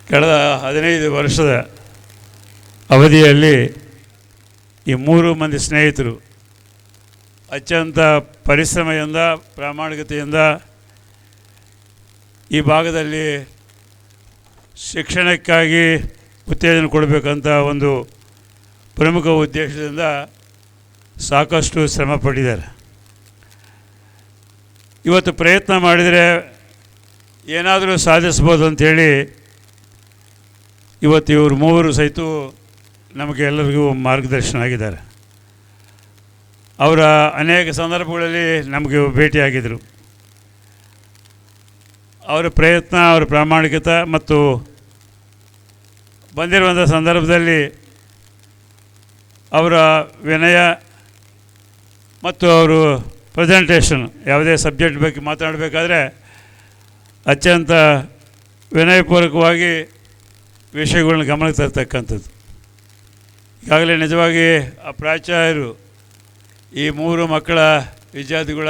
ಕಳೆದ 15 ವರ್ಷದ ಅವಧಿಯಲ್ಲಿ ಈ 3 ಮಂದಿ ಸ್ನೇಹಿತರು ಅತ್ಯಂತ ಪರಿಶ್ರಮದಿಂದ ಪ್ರಾಮಾಣಿಕತೆಯಿಂದ ಈ ಭಾಗದಲ್ಲಿ ಶಿಕ್ಷಣಕ್ಕಾಗಿ ಉತ್ತೇಜನ ಕೊಡಬೇಕಂತ ಒಂದು ಪ್ರಮುಖ ಉದ್ದೇಶದಿಂದ ಸಾಕಷ್ಟು ಶ್ರಮ ಪಟ್ಟಿದ್ದಾರೆ. ಇವತ್ತು ಪ್ರಯತ್ನ ಮಾಡಿದರೆ ಏನಾದರೂ ಸಾಧಿಸ್ಬೋದು ಅಂಥೇಳಿ ಇವತ್ತು ಇವರು 3 ಸಹಿತ ನಮಗೆ ಎಲ್ಲರಿಗೂ ಮಾರ್ಗದರ್ಶನ ಆಗಿದ್ದಾರೆ. ಅವರ ಅನೇಕ ಸಂದರ್ಭಗಳಲ್ಲಿ ನಮಗೆ ಭೇಟಿಯಾಗಿದ್ದರು. ಅವರ ಪ್ರಯತ್ನ, ಅವರ ಪ್ರಾಮಾಣಿಕತೆ ಮತ್ತು ಬಂದಿರುವಂಥ ಸಂದರ್ಭದಲ್ಲಿ ಅವರ ವಿನಯ ಮತ್ತು ಅವರು ಪ್ರೆಸೆಂಟೇಷನ್ ಯಾವುದೇ ಸಬ್ಜೆಕ್ಟ್ ಬಗ್ಗೆ ಮಾತನಾಡಬೇಕಾದ್ರೆ ಅತ್ಯಂತ ವಿನಯಪೂರ್ವಕವಾಗಿ ವಿಷಯಗಳನ್ನ ಗಮನಕ್ಕೆ ತರ್ತಕ್ಕಂಥದ್ದು. ಈಗಾಗಲೇ ನಿಜವಾಗಿ ಆ ಪ್ರಾಚಾರ್ಯರು ಈ 3 ಮಕ್ಕಳ ವಿದ್ಯಾರ್ಥಿಗಳ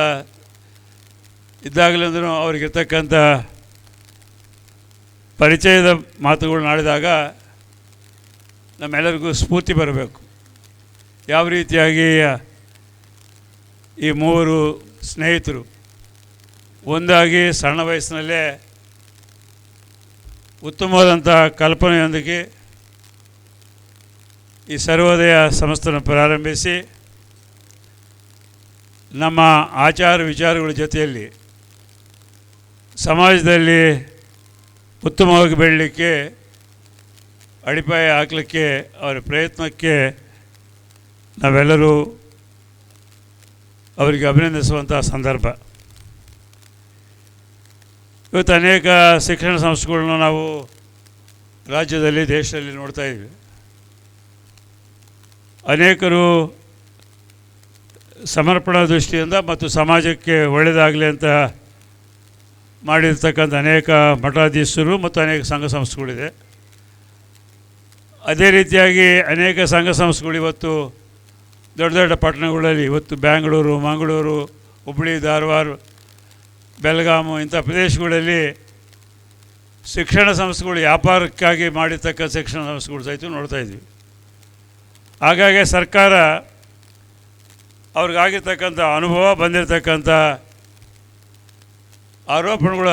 ಇದ್ದಾಗಲಂದ್ರೂ ಅವ್ರಿಗಿರ್ತಕ್ಕಂಥ ಪರಿಚಯದ ಮಾತುಗಳನ್ನ ಆಡಿದಾಗ ನಮ್ಮೆಲ್ಲರಿಗೂ ಸ್ಫೂರ್ತಿ ಬರಬೇಕು. ಯಾವ ರೀತಿಯಾಗಿ ಈ 3 ಸ್ನೇಹಿತರು ಒಂದಾಗಿ ಸಣ್ಣ ವಯಸ್ಸಿನಲ್ಲೇ ಉತ್ತಮವಾದಂಥ ಕಲ್ಪನೆಯೊಂದಿಗೆ ಈ ಸರ್ವೋದಯ ಸಂಸ್ಥೆಯನ್ನು ಪ್ರಾರಂಭಿಸಿ ನಮ್ಮ ಆಚಾರ ವಿಚಾರಗಳ ಜೊತೆಯಲ್ಲಿ ಸಮಾಜದಲ್ಲಿ ಉತ್ತಮವಾಗಿ ಬೆಳಲಿಕ್ಕೆ ಅಡಿಪಾಯ ಹಾಕಲಿಕ್ಕೆ ಅವರ ಪ್ರಯತ್ನಕ್ಕೆ ನಾವೆಲ್ಲರೂ ಅವರಿಗೆ ಅಭಿನಂದಿಸುವಂಥ ಸಂದರ್ಭ. ಇವತ್ತು ಅನೇಕ ಶಿಕ್ಷಣ ಸಂಸ್ಥೆಗಳನ್ನ ನಾವು ರಾಜ್ಯದಲ್ಲಿ, ದೇಶದಲ್ಲಿ ನೋಡ್ತಾ ಇದ್ವಿ. ಅನೇಕರು ಸಮರ್ಪಣಾ ದೃಷ್ಟಿಯಿಂದ ಮತ್ತು ಸಮಾಜಕ್ಕೆ ಒಳ್ಳೆಯದಾಗಲಿ ಅಂತ ಮಾಡಿರ್ತಕ್ಕಂಥ ಅನೇಕ ಮಠಾಧೀಶರು ಮತ್ತು ಅನೇಕ ಸಂಘ ಸಂಸ್ಥೆಗಳಿದೆ. ಅದೇ ರೀತಿಯಾಗಿ ಅನೇಕ ಸಂಘ ಸಂಸ್ಥೆಗಳು ಇವತ್ತು ದೊಡ್ಡ ದೊಡ್ಡ ಪಟ್ಟಣಗಳಲ್ಲಿ, ಇವತ್ತು ಬೆಂಗಳೂರು, ಮಂಗಳೂರು, ಹುಬ್ಬಳ್ಳಿ, ಧಾರವಾಡ, ಬೆಳಗಾವಿ ಇಂಥ ಪ್ರದೇಶಗಳಲ್ಲಿ ಶಿಕ್ಷಣ ಸಂಸ್ಥೆಗಳು ವ್ಯಾಪಾರಕ್ಕಾಗಿ ಮಾಡಿರ್ತಕ್ಕ ಶಿಕ್ಷಣ ಸಂಸ್ಥೆಗಳು ಸಹಿತ ನೋಡ್ತಾ ಇದ್ವಿ. ಹಾಗಾಗಿ ಸರ್ಕಾರ ಅವ್ರಿಗಾಗಿರ್ತಕ್ಕಂಥ ಅನುಭವ, ಬಂದಿರತಕ್ಕಂಥ ಆರೋಪಣೆಗಳ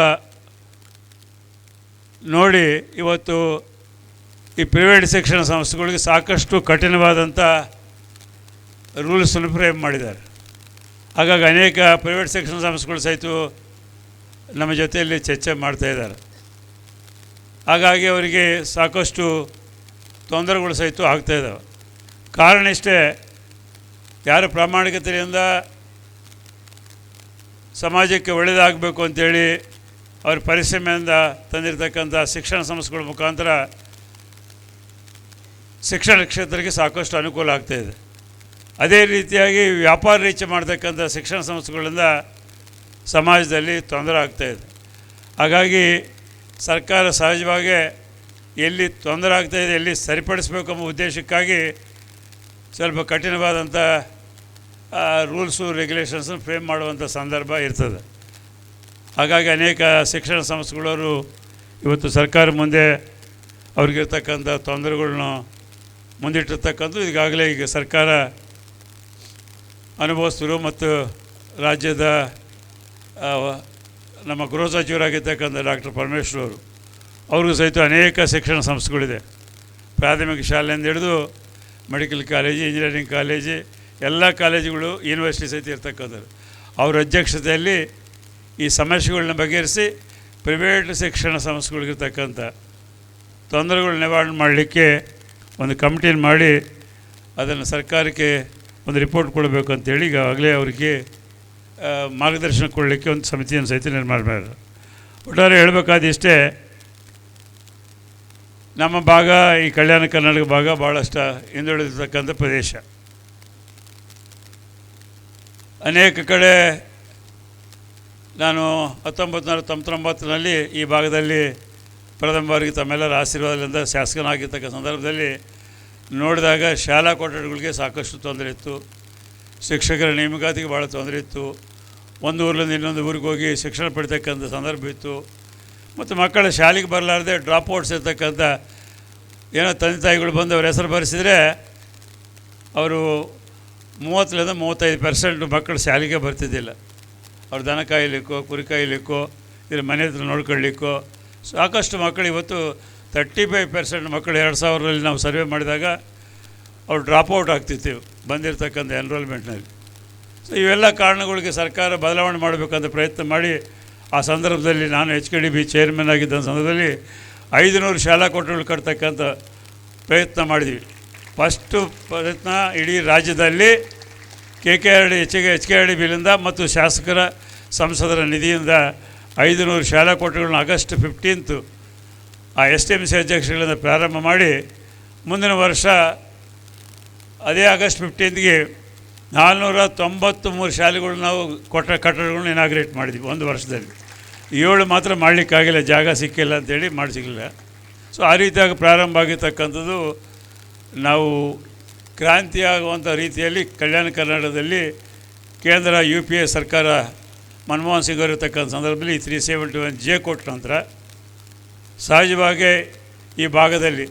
ನೋಡಿ ಇವತ್ತು ಈ ಪ್ರೈವೇಟ್ ಶಿಕ್ಷಣ ಸಂಸ್ಥೆಗಳಿಗೆ ಸಾಕಷ್ಟು ಕಠಿಣವಾದಂಥ ರೂಲ್ಸನ್ನು ಫ್ರೇಮ್ ಮಾಡಿದ್ದಾರೆ. ಹಾಗಾಗಿ ಅನೇಕ ಪ್ರೈವೇಟ್ ಶಿಕ್ಷಣ ಸಂಸ್ಥೆಗಳು ಸಹಿತ ನಮ್ಮ ಜೊತೆಯಲ್ಲಿ ಚರ್ಚೆ ಮಾಡ್ತಾಯಿದ್ದಾರೆ. ಹಾಗಾಗಿ ಅವರಿಗೆ ಸಾಕಷ್ಟು ತೊಂದರೆಗಳು ಸಹಿತ ಆಗ್ತಾಯಿದ್ದಾವೆ. ಕಾರಣ ಇಷ್ಟೇ, ಯಾರು ಪ್ರಾಮಾಣಿಕತೆಯಿಂದ ಸಮಾಜಕ್ಕೆ ಒಳ್ಳೆಯದಾಗಬೇಕು ಅಂಥೇಳಿ ಅವ್ರ ಪರಿಶ್ರಮದಿಂದ ತಂದಿರತಕ್ಕಂಥ ಶಿಕ್ಷಣ ಸಂಸ್ಥೆಗಳ ಮುಖಾಂತರ ಶಿಕ್ಷಣ ಕ್ಷೇತ್ರಕ್ಕೆ ಸಾಕಷ್ಟು ಅನುಕೂಲ ಆಗ್ತಾಯಿದೆ. ಅದೇ ರೀತಿಯಾಗಿ ವ್ಯಾಪಾರ ರೀತಿ ಮಾಡ್ತಕ್ಕಂಥ ಶಿಕ್ಷಣ ಸಂಸ್ಥೆಗಳಿಂದ ಸಮಾಜದಲ್ಲಿ ತೊಂದರೆ ಆಗ್ತಾಯಿದೆ. ಹಾಗಾಗಿ ಸರ್ಕಾರ ಸಹಜವಾಗಿ ಎಲ್ಲಿ ತೊಂದರೆ ಆಗ್ತಾಯಿದೆ, ಎಲ್ಲಿ ಸರಿಪಡಿಸಬೇಕು ಎಂಬ ಉದ್ದೇಶಕ್ಕಾಗಿ ಸ್ವಲ್ಪ ಕಠಿಣವಾದಂಥ ರೂಲ್ಸು, ರೆಗ್ಯುಲೇಷನ್ಸನ್ನು ಫ್ರೇಮ್ ಮಾಡುವಂಥ ಸಂದರ್ಭ ಇರ್ತದೆ. ಹಾಗಾಗಿ ಅನೇಕ ಶಿಕ್ಷಣ ಸಂಸ್ಥೆಗಳವರು ಇವತ್ತು ಸರ್ಕಾರ ಮುಂದೆ ಅವ್ರಿಗಿರ್ತಕ್ಕಂಥ ತೊಂದರೆಗಳ್ನ ಮುಂದಿಟ್ಟಿರ್ತಕ್ಕಂಥದ್ದು ಈಗಾಗಲೇ ಈಗ ಸರ್ಕಾರ ಅನುಭವಿಸ್ತರು. ಮತ್ತು ರಾಜ್ಯದ ನಮ್ಮ ಗೃಹ ಸಚಿವರಾಗಿರ್ತಕ್ಕಂಥ ಡಾಕ್ಟರ್ ಪರಮೇಶ್ವರ್ ಅವರು, ಅವ್ರಿಗೂ ಸಹಿತ ಅನೇಕ ಶಿಕ್ಷಣ ಸಂಸ್ಥೆಗಳಿದೆ. ಪ್ರಾಥಮಿಕ ಶಾಲೆಯಿಂದ ಹಿಡಿದು ಮೆಡಿಕಲ್ ಕಾಲೇಜು, ಇಂಜಿನಿಯರಿಂಗ್ ಕಾಲೇಜು, ಎಲ್ಲ ಕಾಲೇಜುಗಳು, ಯೂನಿವರ್ಸಿಟಿ ಸಹಿತ ಇರ್ತಕ್ಕಂಥದ್ದು. ಅವರ ಅಧ್ಯಕ್ಷತೆಯಲ್ಲಿ ಈ ಸಮಸ್ಯೆಗಳನ್ನ ಬಗೆಹರಿಸಿ ಪ್ರೈವೇಟ್ ಶಿಕ್ಷಣ ಸಂಸ್ಥೆಗಳಿಗಿರ್ತಕ್ಕಂಥ ತೊಂದರೆಗಳು ನಿವಾರಣೆ ಮಾಡಲಿಕ್ಕೆ ಒಂದು ಕಮಿಟಿನ ಮಾಡಿ ಅದನ್ನು ಸರ್ಕಾರಕ್ಕೆ ಒಂದು ರಿಪೋರ್ಟ್ ಕೊಡಬೇಕು ಅಂತೇಳಿ ಈಗಾಗಲೇ ಅವರಿಗೆ ಮಾರ್ಗದರ್ಶನ ಕೊಡಲಿಕ್ಕೆ ಒಂದು ಸಮಿತಿಯನ್ನು ಸಹಿತ ನಿರ್ಮಾಣ ಮಾಡಿದ್ರು. ಒಟ್ಟಾರೆ ಹೇಳಬೇಕಾದ ಇಷ್ಟೇ, ನಮ್ಮ ಭಾಗ, ಈ ಕಲ್ಯಾಣ ಕರ್ನಾಟಕ ಭಾಗ ಭಾಳಷ್ಟು ಹಿಂದುಳಿದಿರ್ತಕ್ಕಂಥ ಪ್ರದೇಶ. ಅನೇಕ ಕಡೆ ನಾನು 1999ರಲ್ಲಿ ಈ ಭಾಗದಲ್ಲಿ ಪ್ರಥಮ ಬಾರಿಗೆ ತಮ್ಮೆಲ್ಲರ ಆಶೀರ್ವಾದದಿಂದ ಶಾಸಕನಾಗಿರ್ತಕ್ಕ ಸಂದರ್ಭದಲ್ಲಿ ನೋಡಿದಾಗ ಶಾಲಾ ಕೊಠಡಿಗಳಿಗೆ ಸಾಕಷ್ಟು ತೊಂದರೆ ಇತ್ತು. ಶಿಕ್ಷಕರ ನೇಮಕಾತಿಗೆ ಭಾಳ ತೊಂದರೆ ಇತ್ತು. ಒಂದು ಊರಿನಿಂದ ಇನ್ನೊಂದು ಊರಿಗೆ ಹೋಗಿ ಶಿಕ್ಷಣ ಪಡಿತಕ್ಕಂಥ ಸಂದರ್ಭ ಇತ್ತು. ಮತ್ತು ಮಕ್ಕಳ ಶಾಲೆಗೆ ಬರಲಾರ್ದೆ ಡ್ರಾಪ್ಔಟ್ಸ್ ಇರ್ತಕ್ಕಂಥ ಏನೋ ತಂದೆ ತಾಯಿಗಳು ಬಂದು ಅವ್ರ ಹೆಸರು ಬರೆಸಿದರೆ ಅವರು 30-35% ಮಕ್ಕಳು ಶಾಲೆಗೆ ಬರ್ತಿದ್ದಿಲ್ಲ. ಅವ್ರು ದನ ಕಾಯಲಿಕ್ಕೋ ಕುರಿ ಕಾಯಲಿಕ್ಕೋ ಇಲ್ಲ ಮನೆ ಹತ್ರ ನೋಡ್ಕೊಳ್ಳಿಕ್ಕೋ ಸಾಕಷ್ಟು ಮಕ್ಕಳು ಇವತ್ತು 35% ಮಕ್ಕಳು 2000ರಲ್ಲಿ ನಾವು ಸರ್ವೆ ಮಾಡಿದಾಗ ಅವ್ರು ಡ್ರಾಪ್ಔಟ್ ಆಗ್ತಿತ್ತು ಬಂದಿರತಕ್ಕಂಥ ಎನ್ರೋಲ್ಮೆಂಟ್ನಲ್ಲಿ. ಸೊ ಇವೆಲ್ಲ ಕಾರಣಗಳಿಗೆ ಸರ್ಕಾರ ಬದಲಾವಣೆ ಮಾಡಬೇಕಂತ ಪ್ರಯತ್ನ ಮಾಡಿ ಆ ಸಂದರ್ಭದಲ್ಲಿ ನಾನು HKDB ಚೇರ್ಮನ್ ಆಗಿದ್ದ ಸಂದರ್ಭದಲ್ಲಿ 500 ಶಾಲಾ ಕೊಠಡಿಗಳು ಕಟ್ತಕ್ಕಂಥ ಪ್ರಯತ್ನ ಮಾಡಿದ್ವಿ. ಫಸ್ಟು ಪ್ರಯತ್ನ ಇಡೀ ರಾಜ್ಯದಲ್ಲಿ HKDBಲಿಂದ ಮತ್ತು ಶಾಸಕರ ಸಂಸದರ ನಿಧಿಯಿಂದ 500 ಶಾಲಾ ಕೊಠಡಿಗಳನ್ನ ಆಗಸ್ಟ್ 15 ಆ STMC ಅಧ್ಯಕ್ಷಗಳಿಂದ ಪ್ರಾರಂಭ ಮಾಡಿ ಮುಂದಿನ ವರ್ಷ ಅದೇ ಆಗಸ್ಟ್ 15ಗೆ 493 ಶಾಲೆಗಳು ನಾವು ಕಟ್ಟಡಗಳನ್ನ ಇನಾಗ್ರೇಟ್ ಮಾಡಿದ್ವಿ ಒಂದು ವರ್ಷದಲ್ಲಿ. 7 ಮಾತ್ರ ಮಾಡಲಿಕ್ಕಾಗಿಲ್ಲ, ಜಾಗ ಸಿಕ್ಕಿಲ್ಲ ಅಂತೇಳಿ ಮಾಡಿ ಸಿಗಲಿಲ್ಲ. ಸೊ ಆ ರೀತಿಯಾಗಿ ಪ್ರಾರಂಭ ಆಗಿರ್ತಕ್ಕಂಥದ್ದು ನಾವು ಕ್ರಾಂತಿಯಾಗುವಂಥ ರೀತಿಯಲ್ಲಿ ಕಲ್ಯಾಣ ಕರ್ನಾಟಕದಲ್ಲಿ ಕೇಂದ್ರ UPA ಸರ್ಕಾರ ಮನಮೋಹನ್ ಸಿಂಗ್ ಅವರಿರ್ತಕ್ಕಂಥ ಸಂದರ್ಭದಲ್ಲಿ 371J ಕೊಟ್ಟ ನಂತರ ಸಹಜವಾಗಿ ಈ ಭಾಗದಲ್ಲಿ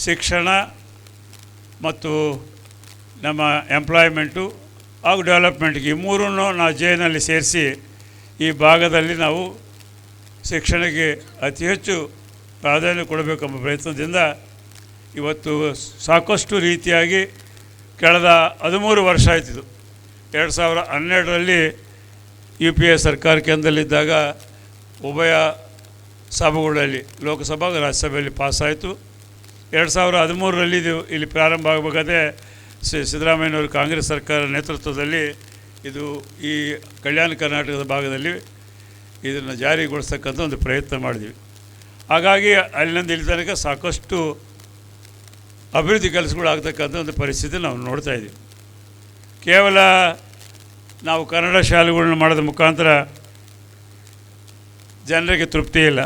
ಶಿಕ್ಷಣ ಮತ್ತು ನಮ್ಮ ಎಂಪ್ಲಾಯ್ಮೆಂಟು ಹಾಗೂ ಡೆವಲಪ್ಮೆಂಟ್ಗೆ ಈ ಮೂರನ್ನು ನಾವು ಜೈನಲ್ಲಿ ಸೇರಿಸಿ ಈ ಭಾಗದಲ್ಲಿ ನಾವು ಶಿಕ್ಷಣಕ್ಕೆ ಅತಿ ಹೆಚ್ಚು ಪ್ರಾಧಾನ್ಯ ಕೊಡಬೇಕೆಂಬ ಪ್ರಯತ್ನದಿಂದ ಇವತ್ತು ಸಾಕಷ್ಟು ರೀತಿಯಾಗಿ ಕಳೆದ 13 ವರ್ಷ ಆಯ್ತಿದ್ದು. 2012ರಲ್ಲಿ UPA ಸರ್ಕಾರ ಕೇಂದ್ರದಲ್ಲಿದ್ದಾಗ ಉಭಯ ಸಭೆಗಳಲ್ಲಿ ಲೋಕಸಭಾ ರಾಜ್ಯಸಭೆಯಲ್ಲಿ ಪಾಸಾಯಿತು. 2013ರಲ್ಲಿ ಇದು ಇಲ್ಲಿ ಪ್ರಾರಂಭ ಆಗಬೇಕಾದ್ರೆ ಸಿದ್ದರಾಮಯ್ಯನವರು ಕಾಂಗ್ರೆಸ್ ಸರ್ಕಾರ ನೇತೃತ್ವದಲ್ಲಿ ಇದು ಈ ಕಲ್ಯಾಣ ಕರ್ನಾಟಕದ ಭಾಗದಲ್ಲಿ ಇದನ್ನು ಜಾರಿಗೊಳಿಸ್ತಕ್ಕಂಥ ಒಂದು ಪ್ರಯತ್ನ ಮಾಡಿದ್ವಿ. ಹಾಗಾಗಿ ಅಲ್ಲಿಂದ ಇಲ್ಲಿ ತನಕ ಸಾಕಷ್ಟು ಅಭಿವೃದ್ಧಿ ಕೆಲಸಗಳು ಆಗ್ತಕ್ಕಂಥ ಒಂದು ಪರಿಸ್ಥಿತಿ ನಾವು ನೋಡ್ತಾಯಿದ್ದೀವಿ. ಕೇವಲ ನಾವು ಕನ್ನಡ ಶಾಲೆಗಳನ್ನ ಮಾಡೋದ್ರ ಮುಖಾಂತರ ಜನರಿಗೆ ತೃಪ್ತಿ ಇಲ್ಲ.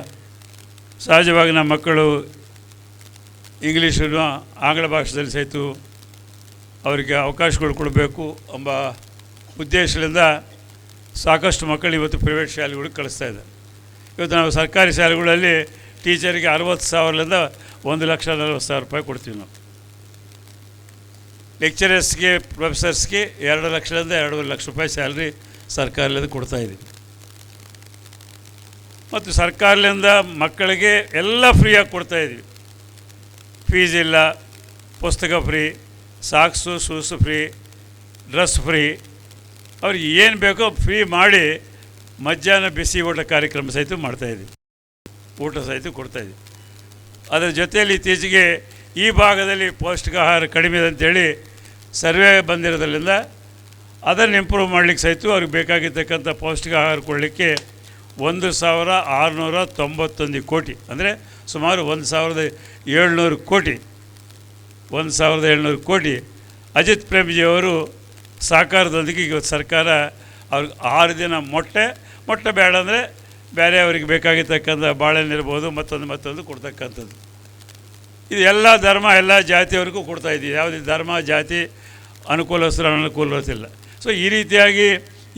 ಸಹಜವಾಗಿ ನಮ್ಮ ಮಕ್ಕಳು ಇಂಗ್ಲೀಷನ್ನು ಆಂಗ್ಲ ಭಾಷೆಯಲ್ಲಿ ಸಹಿತ ಅವರಿಗೆ ಅವಕಾಶಗಳು ಕೊಡಬೇಕು ಎಂಬ ಉದ್ದೇಶದಿಂದ ಸಾಕಷ್ಟು ಮಕ್ಕಳು ಇವತ್ತು ಪ್ರೈವೇಟ್ ಶಾಲೆಗಳಿಗೆ ಕಳಿಸ್ತಾ ಇದ್ದಾರೆ. ಇವತ್ತು ನಾವು ಸರ್ಕಾರಿ ಶಾಲೆಗಳಲ್ಲಿ ಟೀಚರಿಗೆ 60,000ರಿಂದ 1,40,000 ರೂಪಾಯಿ ಕೊಡ್ತೀವಿ ನಾವು. ಲೆಕ್ಚರರ್ಸ್ಗೆ ಪ್ರೊಫೆಸರ್ಸ್ಗೆ 2 ಲಕ್ಷದಿಂದ 2.5 ಲಕ್ಷ ರೂಪಾಯಿ ಸ್ಯಾಲ್ರಿ ಸರ್ಕಾರದಿಂದ ಕೊಡ್ತಾಯಿದ್ದೀವಿ. ಮತ್ತು ಸರ್ಕಾರದಿಂದ ಮಕ್ಕಳಿಗೆ ಎಲ್ಲ ಫ್ರೀಯಾಗಿ ಕೊಡ್ತಾಯಿದ್ದೀವಿ. ಫೀಸ್ ಇಲ್ಲ, ಪುಸ್ತಕ free, socks shoes free, dress free, ಅವ್ರಿಗೆ ಏನು ಬೇಕೋ ಫ್ರೀ ಮಾಡಿ ಮಧ್ಯಾಹ್ನ ಬಿಸಿ ಊಟ ಕಾರ್ಯಕ್ರಮ ಸಹಿತ ಮಾಡ್ತಾಯಿದ್ದೀವಿ, ಊಟ ಸಹಿತ ಕೊಡ್ತಾಯಿದ್ದೀವಿ. ಅದರ ಜೊತೆಯಲ್ಲಿ ಇತ್ತೀಚೆಗೆ ಈ ಭಾಗದಲ್ಲಿ ಪೌಷ್ಟಿಕ ಆಹಾರ ಕಡಿಮೆ ಇದೆ ಅಂಥೇಳಿ ಸರ್ವೆ ಬಂದಿರೋದ್ರಿಂದ ಅದನ್ನು ಇಂಪ್ರೂವ್ ಮಾಡಲಿಕ್ಕೆ ಸಹಿತ ಅವ್ರಿಗೆ ಬೇಕಾಗಿರ್ತಕ್ಕಂಥ ಪೌಷ್ಟಿಕ ಆಹಾರ ಕೊಡಲಿಕ್ಕೆ 1,691 ಕೋಟಿ ಅಂದರೆ ಸುಮಾರು 1,700 ಕೋಟಿ 1,700 ಕೋಟಿ ಅಜಿತ್ ಪ್ರೇಮ್ಜಿಯವರು ಸಹಕಾರದೊಂದಿಗೆ ಇವತ್ತು ಸರ್ಕಾರ ಅವ್ರಿಗೆ 6 ದಿನ ಮೊಟ್ಟೆ ಬೇಡ ಅಂದರೆ ಬೇರೆ ಅವರಿಗೆ ಬೇಕಾಗಿರ್ತಕ್ಕಂಥ ಬಾಳೆಹಣ್ಣು ಇರ್ಬೋದು ಮತ್ತೊಂದು ಕೊಡ್ತಕ್ಕಂಥದ್ದು. ಇದು ಎಲ್ಲ ಧರ್ಮ ಎಲ್ಲ ಜಾತಿಯವರಿಗೂ ಕೊಡ್ತಾಯಿದ್ದೀವಿ. ಯಾವುದೇ ಧರ್ಮ ಜಾತಿ ಅನುಕೂಲಸ್ಥರು ಅನುಕೂಲವಿಲ್ಲ. ಸೊ ಈ ರೀತಿಯಾಗಿ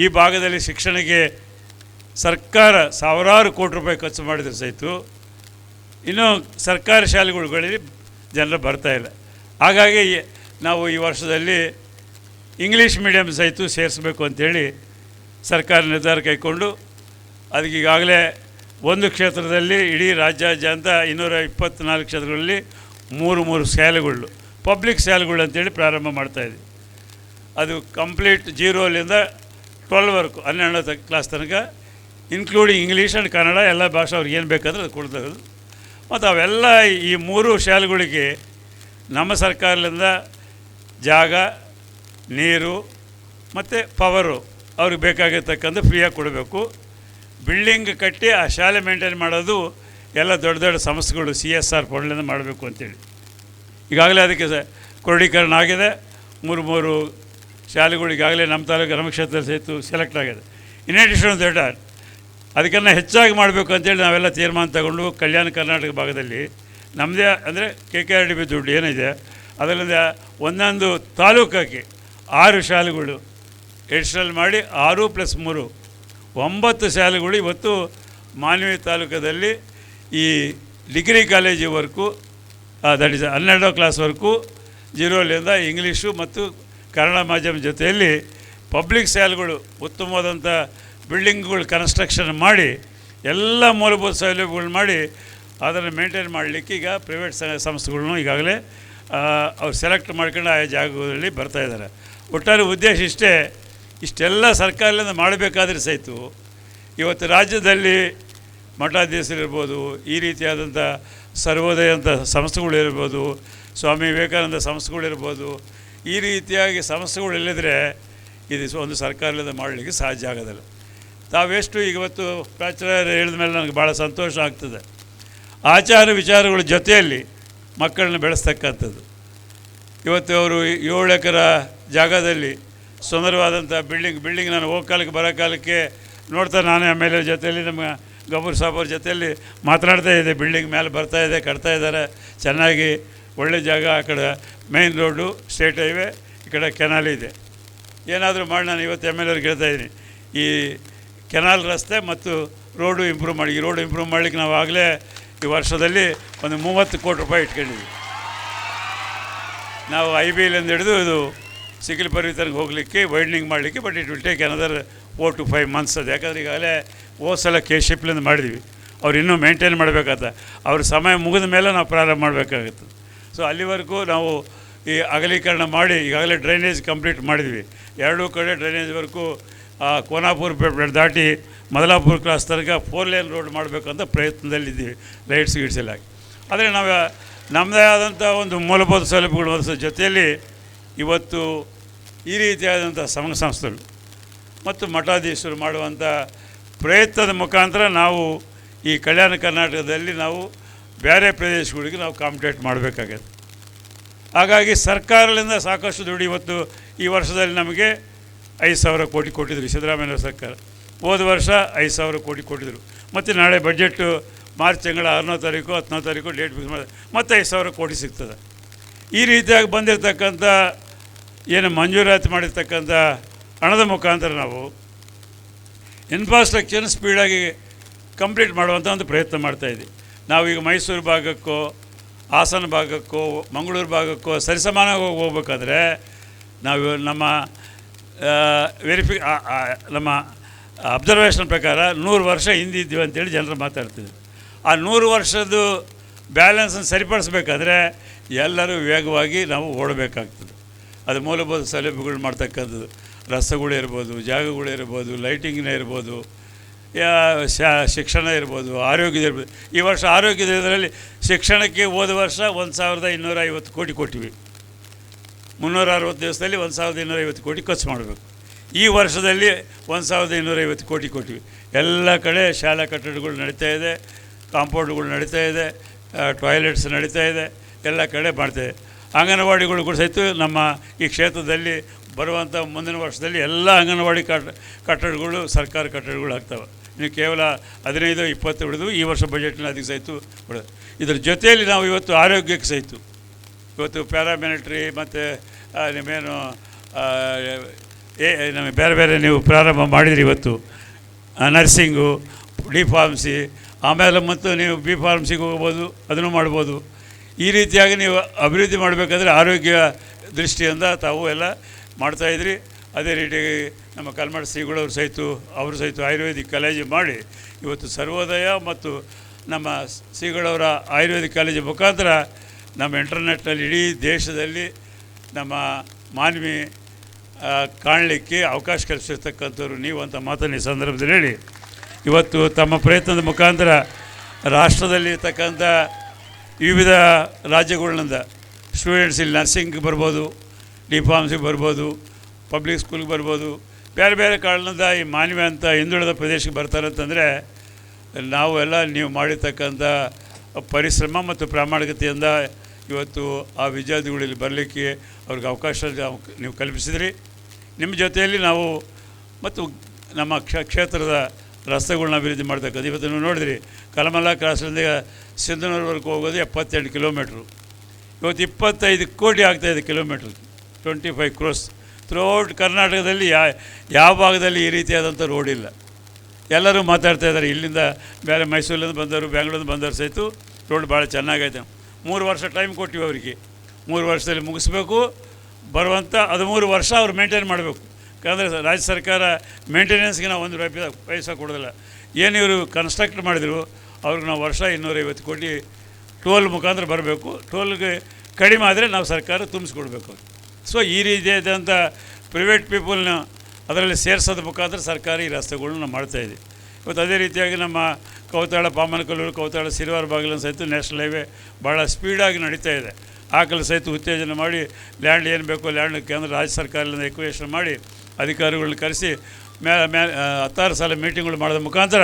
ಈ ಭಾಗದಲ್ಲಿ ಶಿಕ್ಷಣಕ್ಕೆ ಸರ್ಕಾರ ಸಾವಿರಾರು ಕೋಟಿ ರೂಪಾಯಿ ಖರ್ಚು ಮಾಡಿದ್ರೆ ಸಹಿತ ಇನ್ನೂ ಸರ್ಕಾರಿ ಶಾಲೆಗಳಲ್ಲಿ ಜನರು ಬರ್ತಾಯಿಲ್ಲ. ಹಾಗಾಗಿ ನಾವು ಈ ವರ್ಷದಲ್ಲಿ ಇಂಗ್ಲೀಷ್ ಮೀಡಿಯಮ್ ಸಹಿತ ಸೇರಿಸಬೇಕು ಅಂಥೇಳಿ ಸರ್ಕಾರ ನಿರ್ಧಾರ ಕೈಗೊಂಡು ಅದಕ್ಕೆ ಈಗಾಗಲೇ ಒಂದು ಕ್ಷೇತ್ರದಲ್ಲಿ ಇಡೀ ರಾಜ್ಯಾದ್ಯಂತ 224 ಕ್ಷೇತ್ರಗಳಲ್ಲಿ 3 ಶಾಲೆಗಳು ಪಬ್ಲಿಕ್ ಶಾಲೆಗಳು ಅಂತೇಳಿ ಪ್ರಾರಂಭ ಮಾಡ್ತಾಯಿದ್ವಿ. ಅದು ಕಂಪ್ಲೀಟ್ 0ಲಿಂದ 12ವರೆಗೂ 12ನೇ ಕ್ಲಾಸ್ ತನಕ ಇನ್ಕ್ಲೂಡಿಂಗ್ ಇಂಗ್ಲೀಷ್ ಆ್ಯಂಡ್ ಕನ್ನಡ ಎಲ್ಲ ಭಾಷೆ ಅವ್ರಿಗೆ ಏನು ಬೇಕಾದ್ರೆ ಅದು ಕೊಡ್ತಾರೆ. ಮತ್ತು ಅವೆಲ್ಲ ಈ 3 ಶಾಲೆಗಳಿಗೆ ನಮ್ಮ ಸರ್ಕಾರದಿಂದ ಜಾಗ, ನೀರು ಮತ್ತು ಪವರು ಅವ್ರಿಗೆ ಬೇಕಾಗಿರ್ತಕ್ಕಂಥ ಫ್ರೀಯಾಗಿ ಕೊಡಬೇಕು. ಬಿಲ್ಡಿಂಗ್ ಕಟ್ಟಿ ಆ ಶಾಲೆ ಮೇಂಟೈನ್ ಮಾಡೋದು ಎಲ್ಲ ದೊಡ್ಡ ದೊಡ್ಡ ಸಂಸ್ಥೆಗಳು CSR ಫಂಡ್ಲಿಂದ ಮಾಡಬೇಕು ಅಂತೇಳಿ ಈಗಾಗಲೇ ಅದಕ್ಕೆ ಕ್ರೋಢೀಕರಣ ಆಗಿದೆ. 3 ಶಾಲೆಗಳು ಈಗಾಗಲೇ ನಮ್ಮ ತಾಲೂಕು ನಮ್ಮ ಕ್ಷೇತ್ರದಲ್ಲಿ ಸಹಿತ ಸೆಲೆಕ್ಟ್ ಆಗಿದೆ. ಇನ್ ಅಡಿಷನ್ ದೊಡ್ಡ ಅದಕ್ಕೆಲ್ಲ ಹೆಚ್ಚಾಗಿ ಮಾಡಬೇಕು ಅಂತೇಳಿ ನಾವೆಲ್ಲ ತೀರ್ಮಾನ ತಗೊಂಡು ಕಲ್ಯಾಣ ಕರ್ನಾಟಕ ಭಾಗದಲ್ಲಿ ನಮ್ಮದೇ ಅಂದರೆ KKRDB ದುಡ್ಡು ಏನಿದೆ ಅದರಿಂದ ಒಂದೊಂದು ತಾಲೂಕಕ್ಕೆ 6 ಶಾಲೆಗಳು ಎಡಿಷನಲ್ ಮಾಡಿ 6 + 3 9 ಶಾಲೆಗಳು ಇವತ್ತು ಮಾನ್ವಿ ತಾಲೂಕದಲ್ಲಿ ಈ ಡಿಗ್ರಿ ಕಾಲೇಜಿವರೆಗೂ ದಟ್ ಇಸ್ 12ನೇ ಕ್ಲಾಸ್ವರೆಗೂ ಜೀರೋಲಿಂದ ಇಂಗ್ಲೀಷು ಮತ್ತು ಕನ್ನಡ ಮಾಧ್ಯಮ ಜೊತೆಯಲ್ಲಿ ಪಬ್ಲಿಕ್ ಶಾಲೆಗಳು ಉತ್ತಮವಾದಂಥ ಬಿಲ್ಡಿಂಗ್ಗಳು ಕನ್ಸ್ಟ್ರಕ್ಷನ್ ಮಾಡಿ ಎಲ್ಲ ಮೂಲಭೂತ ಸೌಲಭ್ಯಗಳು ಮಾಡಿ ಅದನ್ನು ಮೇಂಟೈನ್ ಮಾಡಲಿಕ್ಕೆ ಈಗ ಪ್ರೈವೇಟ್ ಸಂಸ್ಥೆಗಳನ್ನು ಈಗಾಗಲೇ ಅವ್ರು ಸೆಲೆಕ್ಟ್ ಮಾಡ್ಕೊಂಡು ಆಯಾ ಜಾಗದಲ್ಲಿ ಬರ್ತಾಯಿದ್ದಾರೆ. ಒಟ್ಟಾರೆ ಉದ್ದೇಶ ಇಷ್ಟೆಲ್ಲ ಸರ್ಕಾರದಿಂದ ಮಾಡಬೇಕಾದ್ರೆ ಸಹಿತ ಇವತ್ತು ರಾಜ್ಯದಲ್ಲಿ ಮಠಾಧೀಶರಿರ್ಬೋದು, ಈ ರೀತಿಯಾದಂಥ ಸರ್ವೋದಯ ಅಂತ ಸಂಸ್ಥೆಗಳಿರ್ಬೋದು, ಸ್ವಾಮಿ ವಿವೇಕಾನಂದ ಸಂಸ್ಥೆಗಳಿರ್ಬೋದು, ಈ ರೀತಿಯಾಗಿ ಸಂಸ್ಥೆಗಳಿಲ್ಲದ್ರೆ ಇದು ಒಂದು ಸರ್ಕಾರದಿಂದ ಮಾಡಲಿಕ್ಕೆ ಸಾಧ್ಯ ಆಗೋದಿಲ್ಲ. ತಾವೆಷ್ಟು ಇವತ್ತು ಪ್ರಾಚಾರ್ಯರು ಹೇಳಿದ ಮೇಲೆ ನನಗೆ ಭಾಳ ಸಂತೋಷ ಆಗ್ತದೆ. ಆಚಾರ ವಿಚಾರಗಳ ಜೊತೆಯಲ್ಲಿ ಮಕ್ಕಳನ್ನ ಬೆಳೆಸ್ತಕ್ಕಂಥದ್ದು. ಇವತ್ತು ಅವರು 7 ಎಕರೆ ಜಾಗದಲ್ಲಿ ಸುಂದರವಾದಂಥ ಬಿಲ್ಡಿಂಗ್ ನಾನು ಹೋಗೋ ಕಾಲಕ್ಕೆ ಬರೋ ಕಾಲಕ್ಕೆ ನೋಡ್ತಾ ನಾನೇ ಆಮೇಲೆ ಜೊತೆಯಲ್ಲಿ ನಮ್ಮ ಗಬ್ಬೂರ್ ಸಾಬ್ ಅವ್ರ ಜೊತೆಯಲ್ಲಿ ಮಾತನಾಡ್ತಾ ಇದ್ದೆ. ಬಿಲ್ಡಿಂಗ್ ಮೇಲೆ ಬರ್ತಾಯಿದೆ, ಕಟ್ತಾ ಇದ್ದಾರೆ ಚೆನ್ನಾಗಿ, ಒಳ್ಳೆ ಜಾಗ. ಆ ಕಡೆ ಮೇಯ್ನ್ ರೋಡು, ಸ್ಟೇಟ್ ಹೈವೇ, ಈ ಕಡೆ ಕೆನಾಲ್ ಇದೆ. ಏನಾದರೂ ಮಾಡಿ ನಾನು ಇವತ್ತು ಎಮ್ ಎಲ್ ಅವ್ರಿಗೆ ಹೇಳ್ತಾಯಿದ್ದೀನಿ, ಈ ಕೆನಾಲ್ ರಸ್ತೆ ಮತ್ತು ರೋಡು ಇಂಪ್ರೂವ್ ಮಾಡಿ. ಈ ರೋಡು ಇಂಪ್ರೂವ್ ಮಾಡಲಿಕ್ಕೆ ನಾವು ಆಗಲೇ ಈ ವರ್ಷದಲ್ಲಿ ಒಂದು 30 ಕೋಟಿ ರೂಪಾಯಿ ಇಟ್ಕೊಂಡಿದ್ವಿ. ನಾವು IBLಂದು ಹಿಡಿದು ಇದು ಸಿಕ್ಕಿಲ್ಪರ್ವಿ ತನಕ ಹೋಗಲಿಕ್ಕೆ ವೈಡ್ನಿಂಗ್ ಮಾಡಲಿಕ್ಕೆ. But it will take another 4 to 5 months ಅದು. ಯಾಕಂದರೆ ಈಗಾಗಲೇ ಹೋದ ಸಲ KSHIPಲಿಂದ ಮಾಡಿದ್ವಿ. ಅವ್ರು ಇನ್ನೂ ಮೇಂಟೈನ್ ಮಾಡಬೇಕಾಗತ್ತೆ. ಅವ್ರ ಸಮಯ ಮುಗಿದ ಮೇಲೆ ನಾವು ಪ್ರಾರಂಭ ಮಾಡಬೇಕಾಗತ್ತೆ. ಸೊ ಅಲ್ಲಿವರೆಗೂ ನಾವು ಈ ಅಗಲೀಕರಣ ಮಾಡಿ ಈಗಾಗಲೇ ಡ್ರೈನೇಜ್ ಕಂಪ್ಲೀಟ್ ಮಾಡಿದ್ವಿ. 2 ಕಡೆ ಡ್ರೈನೇಜ್ವರೆಗೂ ಕೋನಾಪುರ ದಾಟಿ ಮದಲಾಪುರ ಕ್ರಾಸ್ ತನಕ 4 lane ರೋಡ್ ಮಾಡಬೇಕಂತ ಪ್ರಯತ್ನದಲ್ಲಿದ್ದೀವಿ, ಲೈಟ್ಸ್ ಗಿಟ್ಸೆಲ್ಲ ಹಾಕಿ. ಆದರೆ ನಾವು ನಮ್ಮದೇ ಆದಂಥ ಒಂದು ಮೂಲಭೂತ ಸೌಲಭ್ಯಗಳು ಒದಗಿಸೋ ಜೊತೆಯಲ್ಲಿ ಇವತ್ತು ಈ ರೀತಿಯಾದಂಥ ಸಂಸ್ಥೆಗಳು ಮತ್ತು ಮಠಾಧೀಶರು ಮಾಡುವಂಥ ಪ್ರಯತ್ನದ ಮುಖಾಂತರ ನಾವು ಈ ಕಲ್ಯಾಣ ಕರ್ನಾಟಕದಲ್ಲಿ ನಾವು ಬೇರೆ ಪ್ರದೇಶಗಳಿಗೆ ನಾವು ಕಾಂಪಿಟೇಟ್ ಮಾಡಬೇಕಾಗತ್ತೆ. ಹಾಗಾಗಿ ಸರ್ಕಾರದಿಂದ ಸಾಕಷ್ಟು ದುಡ್ಡು ಇವತ್ತು ಈ ವರ್ಷದಲ್ಲಿ ನಮಗೆ 5,000 ಕೋಟಿ ಕೊಟ್ಟಿದ್ರು ಸಿದ್ದರಾಮಯ್ಯ ಸರ್ಕಾರ. ಹೋದ ವರ್ಷ 5,000 ಕೋಟಿ ಕೊಟ್ಟಿದ್ದರು. ಮತ್ತು ನಾಳೆ ಬಜೆಟ್ಟು ಮಾರ್ಚ್ ತಿಂಗಳ 6ನೇ ತಾರೀಕು 10ನೇ ತಾರೀಕು ಡೇಟ್ ಫಿಕ್ಸ್ ಮಾಡಿ ಮತ್ತೆ 5,000 ಕೋಟಿ ಸಿಗ್ತದೆ. ಈ ರೀತಿಯಾಗಿ ಬಂದಿರತಕ್ಕಂಥ ಏನು ಮಂಜೂರಾತಿ ಮಾಡಿರ್ತಕ್ಕಂಥ ಹಣದ ಮುಖಾಂತರ ನಾವು ಇನ್ಫ್ರಾಸ್ಟ್ರಕ್ಚರ್ನ ಸ್ಪೀಡಾಗಿ ಕಂಪ್ಲೀಟ್ ಮಾಡುವಂಥ ಒಂದು ಪ್ರಯತ್ನ ಮಾಡ್ತಾಯಿದ್ವಿ. ನಾವೀಗ ಮೈಸೂರು ಭಾಗಕ್ಕೋ, ಹಾಸನ ಭಾಗಕ್ಕೋ, ಮಂಗಳೂರು ಭಾಗಕ್ಕೋ ಸರಿಸಮಾನವಾಗಿ ಹೋಗ್ಬೇಕಾದ್ರೆ ನಾವು ನಮ್ಮ ನಮ್ಮ ಅಬ್ಸರ್ವೇಷನ್ ಪ್ರಕಾರ 100 ವರ್ಷ ಹಿಂದಿದ್ದೀವಿ ಅಂತೇಳಿ ಜನರು ಮಾತಾಡ್ತಿದ್ರು. ಆ 100 ವರ್ಷದ್ದು ಬ್ಯಾಲೆನ್ಸನ್ನು ಸರಿಪಡಿಸ್ಬೇಕಾದ್ರೆ ಎಲ್ಲರೂ ವೇಗವಾಗಿ ನಾವು ಓಡಬೇಕಾಗ್ತದೆ. ಅದು ಮೂಲಭೂತ ಸೌಲಭ್ಯಗಳು ಮಾಡ್ತಕ್ಕಂಥದ್ದು, ರಸ್ತೆಗಳಿರ್ಬೋದು, ಜಾಗಗಳಿರ್ಬೋದು, ಲೈಟಿಂಗ್ನೇ ಇರ್ಬೋದು, ಶಿಕ್ಷಣ ಇರ್ಬೋದು, ಆರೋಗ್ಯದ ಇರ್ಬೋದು. ಈ ವರ್ಷ ಆರೋಗ್ಯದ ಇದರಲ್ಲಿ ಶಿಕ್ಷಣಕ್ಕೆ ಹೋದ ವರ್ಷ 1,250 ಕೋಟಿ ಕೊಟ್ಟಿವಿ. 360 ದಿವಸದಲ್ಲಿ 1,250 ಕೋಟಿ ಖರ್ಚು ಮಾಡಬೇಕು. ಈ ವರ್ಷದಲ್ಲಿ 1,250 ಕೋಟಿ ಕೊಟ್ಟಿವಿ. ಎಲ್ಲ ಕಡೆ ಶಾಲಾ ಕಟ್ಟಡಗಳು ನಡೀತಾ ಇದೆ, ಕಾಂಪೌಂಡ್ಗಳು ನಡೀತಾ ಇದೆ, ಟಾಯ್ಲೆಟ್ಸ್ ನಡೀತಾ ಇದೆ, ಎಲ್ಲ ಕಡೆ ಮಾಡ್ತಾಯಿದೆ. ಅಂಗನವಾಡಿಗಳು ಕೂಡ ಸಹಿತ ನಮ್ಮ ಈ ಕ್ಷೇತ್ರದಲ್ಲಿ ಬರುವಂಥ ಮುಂದಿನ ವರ್ಷದಲ್ಲಿ ಎಲ್ಲ ಅಂಗನವಾಡಿ ಕಟ್ಟಡಗಳು ಸರ್ಕಾರ ಕಟ್ಟಡಗಳು ಆಗ್ತವೆ. ಇನ್ನು ಕೇವಲ 15-20 ಬಿಡೋದು ಈ ವರ್ಷ ಬಜೆಟ್ನ ಅದಕ್ಕೆ ಸಹಿತ ಬಿಡೋದು. ಇದರ ಜೊತೆಯಲ್ಲಿ ನಾವು ಇವತ್ತು ಆರೋಗ್ಯಕ್ಕೆ ಸಹಿತ ಇವತ್ತು ಪ್ಯಾರಾಮಿಲಿಟ್ರಿ ಮತ್ತು ನಿಮ್ಮೇನು ನಮಗೆ ಬೇರೆ ಬೇರೆ ನೀವು ಪ್ರಾರಂಭ ಮಾಡಿದ್ರಿ. ಇವತ್ತು ನರ್ಸಿಂಗು, D.Pharmacy, ಆಮೇಲೆ ಮತ್ತು ನೀವು B.Pharmacyಗೆ ಹೋಗ್ಬೋದು, ಅದನ್ನು ಮಾಡ್ಬೋದು. ಈ ರೀತಿಯಾಗಿ ನೀವು ಅಭಿವೃದ್ಧಿ ಮಾಡಬೇಕಾದ್ರೆ ಆರೋಗ್ಯ ದೃಷ್ಟಿಯಿಂದ ತಾವು ಎಲ್ಲ ಮಾಡ್ತಾಯಿದ್ರಿ. ಅದೇ ರೀತಿ ನಮ್ಮ ಕಲ್ಮಠ ಶ್ರೀಗಳವರು ಸಹಿತ ಆಯುರ್ವೇದಿಕ್ ಕಾಲೇಜು ಮಾಡಿ ಇವತ್ತು ಸರ್ವೋದಯ ಮತ್ತು ನಮ್ಮ ಶ್ರೀಗಳವರ ಆಯುರ್ವೇದಿಕ್ ಕಾಲೇಜು ಮುಖಾಂತರ ನಮ್ಮ ಇಂಟರ್ನೆಟ್ನಲ್ಲಿ ಇಡೀ ದೇಶದಲ್ಲಿ ನಮ್ಮ ಮಾನವಿ ಕಾಣಲಿಕ್ಕೆ ಅವಕಾಶ ಕಲ್ಪಿಸಿರ್ತಕ್ಕಂಥವ್ರು ನೀವು ಅಂತ ಮಾತನ್ನು ಈ ಸಂದರ್ಭದಲ್ಲಿ ಹೇಳಿ, ಇವತ್ತು ತಮ್ಮ ಪ್ರಯತ್ನದ ಮುಖಾಂತರ ರಾಷ್ಟ್ರದಲ್ಲಿ ಇರ್ತಕ್ಕಂಥ ವಿವಿಧ ರಾಜ್ಯಗಳಿಂದ ಸ್ಟೂಡೆಂಟ್ಸ್ ಇಲ್ಲಿ ನರ್ಸಿಂಗ್ ಬರ್ಬೋದು, D.Pharmacy ಬರ್ಬೋದು, ಪಬ್ಲಿಕ್ ಸ್ಕೂಲ್ಗೆ ಬರ್ಬೋದು, ಬೇರೆ ಬೇರೆ ಕಾರಣದಿಂದ ಈ ಮಾನವಿ ಅಂತ ಹಿಂದುಳಿದ ಪ್ರದೇಶಕ್ಕೆ ಬರ್ತಾರೆ ಅಂತಂದರೆ ನಾವು ಎಲ್ಲ ನೀವು ಮಾಡಿರ್ತಕ್ಕಂಥ ಪರಿಶ್ರಮ ಮತ್ತು ಪ್ರಾಮಾಣಿಕತೆಯಿಂದ ಇವತ್ತು ಆ ವಿದ್ಯಾರ್ಥಿಗಳಲ್ಲಿ ಬರಲಿಕ್ಕೆ ಅವ್ರಿಗೆ ಅವಕಾಶ ನೀವು ಕಲ್ಪಿಸಿದ್ರಿ. ನಿಮ್ಮ ಜೊತೆಯಲ್ಲಿ ನಾವು ಮತ್ತು ನಮ್ಮ ಕ್ಷೇತ್ರದ ರಸ್ತೆಗಳನ್ನ ಅಭಿವೃದ್ಧಿ ಮಾಡ್ತಕ್ಕಂಥ ಇವತ್ತು ನೀವು ನೋಡಿದ್ರಿ, ಕಲಮಲ್ಲ ಕ್ರಾಸ್ನಿಂದ ಸಿಂಧನೂರ್ವರೆಗೂ ಹೋಗೋದು 78 ಕಿಲೋಮೀಟ್ರು. ಇವತ್ತು 25 ಕೋಟಿ ಆಗ್ತಾಯಿದೆ ಕಿಲೋಮೀಟ್ರ್, 25 crores. ಥ್ರೂಔಟ್ ಕರ್ನಾಟಕದಲ್ಲಿ ಯಾವ ಭಾಗದಲ್ಲಿ ಈ ರೀತಿಯಾದಂಥ ರೋಡ್ ಇಲ್ಲ. ಎಲ್ಲರೂ ಮಾತಾಡ್ತಾ ಇದ್ದಾರೆ. ಇಲ್ಲಿಂದ ಬೇರೆ ಮೈಸೂರಿಂದ ಬಂದವರು, ಬೆಂಗಳೂರಿಂದ ಬಂದವರು ಸಹಿತ ರೋಡ್ ಭಾಳ ಚೆನ್ನಾಗೈತೆ. 3 ವರ್ಷ ಟೈಮ್ ಕೊಟ್ಟಿವಿ ಅವರಿಗೆ. 3 ವರ್ಷದಲ್ಲಿ ಮುಗಿಸ್ಬೇಕು. ಬರುವಂಥ 13 ವರ್ಷ ಅವ್ರು ಮೇಂಟೈನ್ ಮಾಡಬೇಕು. ಯಾಕಂದರೆ ರಾಜ್ಯ ಸರ್ಕಾರ ಮೇಂಟೆನೆನ್ಸ್ಗೆ ನಾವು 1 ಪೈಸಾ ಕೊಡೋದಿಲ್ಲ. ಏನು ಇವರು ಕನ್ಸ್ಟ್ರಕ್ಟ್ ಮಾಡಿದರು ಅವ್ರಿಗೆ ನಾವು ವರ್ಷ 250 ಕೋಟಿ ಟೋಲ್ ಮುಖಾಂತರ ಬರಬೇಕು. ಟೋಲ್ಗೆ ಕಡಿಮೆ ಆದರೆ ನಾವು ಸರ್ಕಾರ ತುಂಬಿಸ್ಕೊಡ್ಬೇಕು. ಸೊ ಈ ರೀತಿಯಾದಂಥ ಪ್ರೈವೇಟ್ ಪೀಪಲ್ನ ಅದರಲ್ಲಿ ಸೇರಿಸೋದ್ರ ಮುಖಾಂತರ ಸರ್ಕಾರ ಈ ರಸ್ತೆಗಳನ್ನ ಮಾಡ್ತಾಯಿದೆ. ಇವತ್ತು ಅದೇ ರೀತಿಯಾಗಿ ನಮ್ಮ ಕೌತಾಳ ಪಾಮನಕಲ್ಲೂರು, ಕೌತಾಳ ಸಿರಿವಾರ ಬಾಗಿಲನ್ನು ಸಹಿತ ನ್ಯಾಷನಲ್ ಹೈವೇ ಭಾಳ ಸ್ಪೀಡಾಗಿ ನಡೀತಾ ಇದೆ. ಆ ಕಡೆ ಸಹಿತ ಉತ್ತೇಜನ ಮಾಡಿ ಲ್ಯಾಂಡ್ ಏನು ಬೇಕೋ ಲ್ಯಾಂಡ್ ಕೇಂದ್ರ ರಾಜ್ಯ ಸರ್ಕಾರದಿಂದ ಎಕ್ವಿಷನ್ ಮಾಡಿ ಅಧಿಕಾರಿಗಳನ್ನ ಕರೆಸಿ 16 ಸಲ ಮೀಟಿಂಗ್ಗಳು ಮಾಡೋದ್ರ ಮುಖಾಂತರ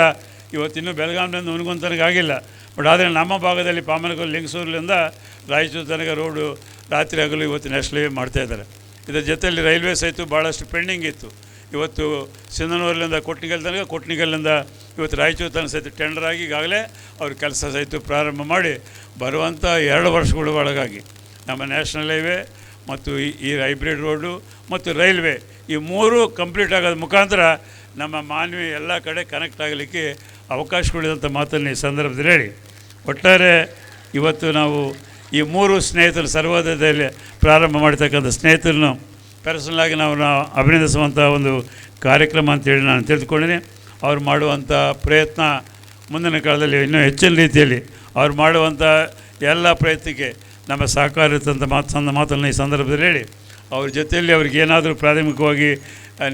ಇವತ್ತಿನ್ನೂ ಬೆಳಗಾವಿನಿಂದ ಉನಗುಂದ ತನಕ ಆಗಿಲ್ಲ. ಬಟ್ ಆದರೆ ನಮ್ಮ ಭಾಗದಲ್ಲಿ ಪಾಮನಕಲ್ಲು ಲಿಂಗಸೂರಿನಿಂದ ರಾಯಚೂರು ತನಕ ರೋಡು ರಾತ್ರಿ ಹಗಲು ಇವತ್ತು ನ್ಯಾಷನಲ್ ಹೈವೇ ಮಾಡ್ತಾಯಿದ್ದಾರೆ. ಇದರ ಜೊತೆಯಲ್ಲಿ ರೈಲ್ವೆ ಸಹಿತ ಭಾಳಷ್ಟು ಪೆಂಡಿಂಗ್ ಇತ್ತು. ಇವತ್ತು ಸಿಂಧನೂರಿನಿಂದ ಕೊಟ್ನಿಗಲ್ ತನಕ, ಕೊಟ್ನಿಗಲ್ಲಿಂದ ಇವತ್ತು ರಾಯಚೂರು ತನಕ ಸಹಿತ ಟೆಂಡರ್ ಆಗಿ ಈಗಾಗಲೇ ಅವ್ರ ಕೆಲಸ ಸಹಿತ ಪ್ರಾರಂಭ ಮಾಡಿ ಬರುವಂಥ 2 ವರ್ಷಗಳ ಒಳಗಾಗಿ ನಮ್ಮ ನ್ಯಾಷನಲ್ ಹೈವೇ ಮತ್ತು ಈ ಹೈಬ್ರಿಡ್ ರೋಡು ಮತ್ತು ರೈಲ್ವೆ ಈ 3 ಕಂಪ್ಲೀಟ್ ಆಗೋದ ಮುಖಾಂತರ ನಮ್ಮ ಮಾನವಿ ಎಲ್ಲ ಕಡೆ ಕನೆಕ್ಟ್ ಆಗಲಿಕ್ಕೆ ಅವಕಾಶಗಳಿದಂಥ ಮಾತನ್ನು ಈ ಸಂದರ್ಭದಲ್ಲಿ ಹೇಳಿ, ಒಟ್ಟಾರೆ ಇವತ್ತು ನಾವು ಈ 3 ಸ್ನೇಹಿತರು ಸರ್ವೋದಯದಲ್ಲಿ ಪ್ರಾರಂಭ ಮಾಡ್ತಕ್ಕಂಥ ಸ್ನೇಹಿತರನ್ನು ಪರ್ಸನಲಾಗಿ ನಾವು ಅಭಿನಂದಿಸುವಂಥ ಒಂದು ಕಾರ್ಯಕ್ರಮ ಅಂತೇಳಿ ನಾನು ತಿಳಿದುಕೊಂಡಿದ್ದೀನಿ. ಅವ್ರು ಮಾಡುವಂಥ ಪ್ರಯತ್ನ ಮುಂದಿನ ಕಾಲದಲ್ಲಿ ಇನ್ನೂ ಹೆಚ್ಚಿನ ರೀತಿಯಲ್ಲಿ ಅವ್ರು ಮಾಡುವಂಥ ಎಲ್ಲ ಪ್ರಯತ್ನಕ್ಕೆ ನಮ್ಮ ಸಹಕಾರ ಇರ್ತಂಥ ಮಾತನ್ನು ಈ ಸಂದರ್ಭದಲ್ಲಿ ಹೇಳಿ, ಅವ್ರ ಜೊತೆಯಲ್ಲಿ ಅವ್ರಿಗೆ ಏನಾದರೂ ಪ್ರಾಥಮಿಕವಾಗಿ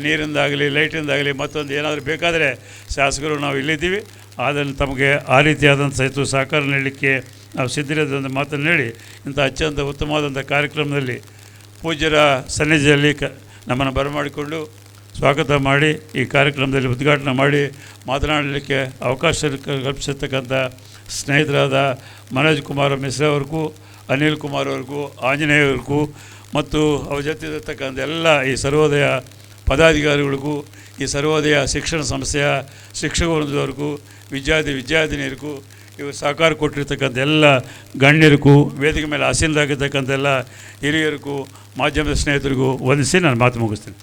ನೀರಿಂದಾಗಲಿ ಲೈಟಿಂದಾಗಲಿ ಮತ್ತೊಂದು ಏನಾದರೂ ಬೇಕಾದರೆ ಶಾಸಕರು ನಾವು ಇಲ್ಲಿದ್ದೀವಿ, ಅದನ್ನು ತಮಗೆ ಆ ರೀತಿಯಾದಂಥ ಸಹಿತ ಸಹಕಾರ ನೀಡಲಿಕ್ಕೆ ನಾವು ಸಿದ್ಧರಿದ್ದಂಥ ಮಾತನ್ನು ಹೇಳಿ, ಇಂಥ ಅತ್ಯಂತ ಉತ್ತಮವಾದಂಥ ಕಾರ್ಯಕ್ರಮದಲ್ಲಿ ಪೂಜ್ಯರ ಸನ್ನಿಧಿಯಲ್ಲಿ ನಮ್ಮನ್ನು ಬರಮಾಡಿಕೊಂಡು ಸ್ವಾಗತ ಮಾಡಿ ಈ ಕಾರ್ಯಕ್ರಮದಲ್ಲಿ ಉದ್ಘಾಟನೆ ಮಾಡಿ ಮಾತನಾಡಲಿಕ್ಕೆ ಅವಕಾಶ ಕಲ್ಪಿಸಿರ್ತಕ್ಕಂಥ ಸ್ನೇಹಿತರಾದ ಮನೋಜ್ ಕುಮಾರ್ ಮಿಶ್ರಾ ಅವ್ರಿಗೂ, ಅನಿಲ್ ಕುಮಾರ್ ಅವ್ರಿಗೂ, ಆಂಜನೇಯ ಅವ್ರಿಗೂ ಮತ್ತು ಅವ್ರ ಜೊತೆ ಇರತಕ್ಕಂಥ ಎಲ್ಲ ಈ ಸರ್ವೋದಯ ಪದಾಧಿಕಾರಿಗಳಿಗೂ, ಈ ಸರ್ವೋದಯ ಶಿಕ್ಷಣ ಸಂಸ್ಥೆಯ ಶಿಕ್ಷಕ ವೃಂದದವ್ರಿಗೂ, ವಿದ್ಯಾರ್ಥಿನಿಯರಿಗೂ, ಇವರು ಸಹಕಾರ ಕೊಟ್ಟಿರ್ತಕ್ಕಂಥ ಎಲ್ಲ ಗಣ್ಯರಿಗೂ, ವೇದಿಕೆ ಮೇಲೆ ಆಸೀನರಾಗಿರ್ತಕ್ಕಂಥ ಎಲ್ಲ ಹಿರಿಯರಿಗೂ, ಮಾಧ್ಯಮದ ಸ್ನೇಹಿತರಿಗೂ ವಂದಿಸಿ ನಾನು ಮಾತು ಮುಗಿಸ್ತೀನಿ.